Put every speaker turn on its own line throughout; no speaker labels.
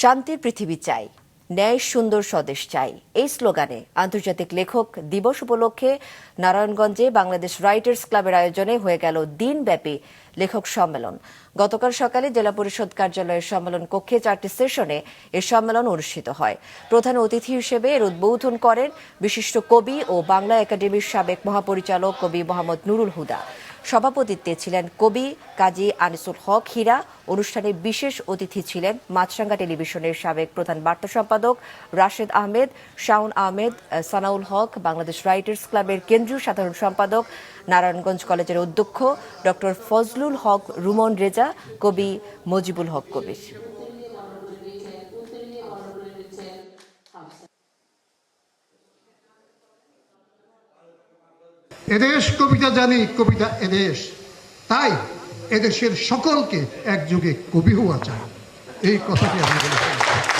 শান্তির পৃথিবী চাই, ন্যায় সুন্দর স্বদেশ চাই, এই স্লোগানে আন্তর্জাতিক লেখক দিবস উপলক্ষে নারায়ণগঞ্জে বাংলাদেশ রাইটার্স ক্লাবের আয়োজনে হয়ে গেল দিনব্যাপী লেখক সম্মেলন। গতকাল সকালে জেলা পরিষদ কার্যালয়ের সম্মেলন কক্ষে 4টি সেশনে এ সম্মেলন অনুষ্ঠিত হয়। প্রধান অতিথি হিসেবে এর উদ্বোধন করেন বিশিষ্ট কবি ও বাংলা একাডেমির সাবেক মহাপরিচালক কবি মোহাম্মদ নুরুল হুদা। সভাপতিত্বে ছিলেন কবি কাজী আনিসুল হক হীরা। অনুষ্ঠানে বিশেষ অতিথি ছিলেন মাছরাঙ্গা টেলিভিশনের সাবেক প্রধান বার্তা সম্পাদক রাশেদ আহমেদ, শাওন আহমেদ, সানাউল হক, বাংলাদেশ রাইটার্স ক্লাবের কেন্দ্রীয় সাধারণ সম্পাদক, নারায়ণগঞ্জ কলেজের অধ্যক্ষ ডক্টর ফজলুল হক রুমন রেজা, কবি মজিবুল হক কবির।
এদেশ কবিতা জানি, কবিতা এদেশ, তাই এদেশের সকলকে একযোগে কবি হওয়া চাই, এই কথাটি আমি বলেছি।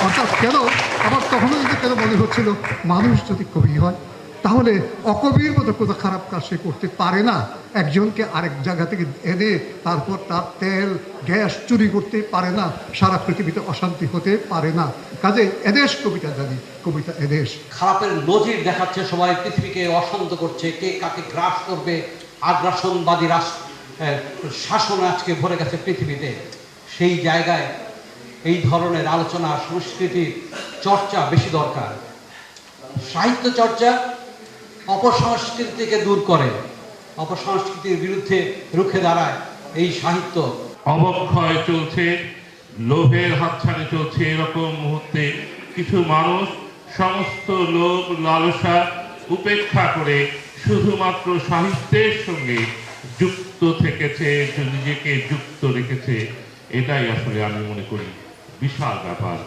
অর্থাৎ কেন আমার তখনও যদি কেন মনে হচ্ছিল মানুষ যদি কবি হয় তাহলে অকবির মতো কোনো খারাপ কাজ সে করতে পারে না। একজনকে আরেক জায়গা থেকে এনে তারপর তার তেল গ্যাস চুরি করতে পারে না, সারা পৃথিবীতে অশান্তি হতে পারে না। কাজে এদেশ কবিতা জানি, কবিতা এদেশ।
খারাপের নজির দেখাচ্ছে, সবাই পৃথিবীকে অশান্ত করছে, কে কাকে গ্রাস করবে, আগ্রাসনবাদী শাসন আজকে ভরে গেছে পৃথিবীতে। সেই জায়গায় এই ধরনের আলোচনা, সংস্কৃতির চর্চা বেশি দরকার। সাহিত্য চর্চা অপসংস্কৃতিকে দূর করে, অপসংস্কৃতির বিরুদ্ধে রুখে দাঁড়ায় এই সাহিত্য।
অবক্ষয় চলছে, লোভের হাতছানি চলছে, এরকম মুহূর্তে কিছু মানুষ সমস্ত লোভ লালসা উপেক্ষা করে শুধুমাত্র সাহিত্যের সঙ্গে যুক্ত থেকেছে, নিজেকে যুক্ত রেখেছে। এটাই আসলে আমি মনে করি বিশাল ব্যাপার।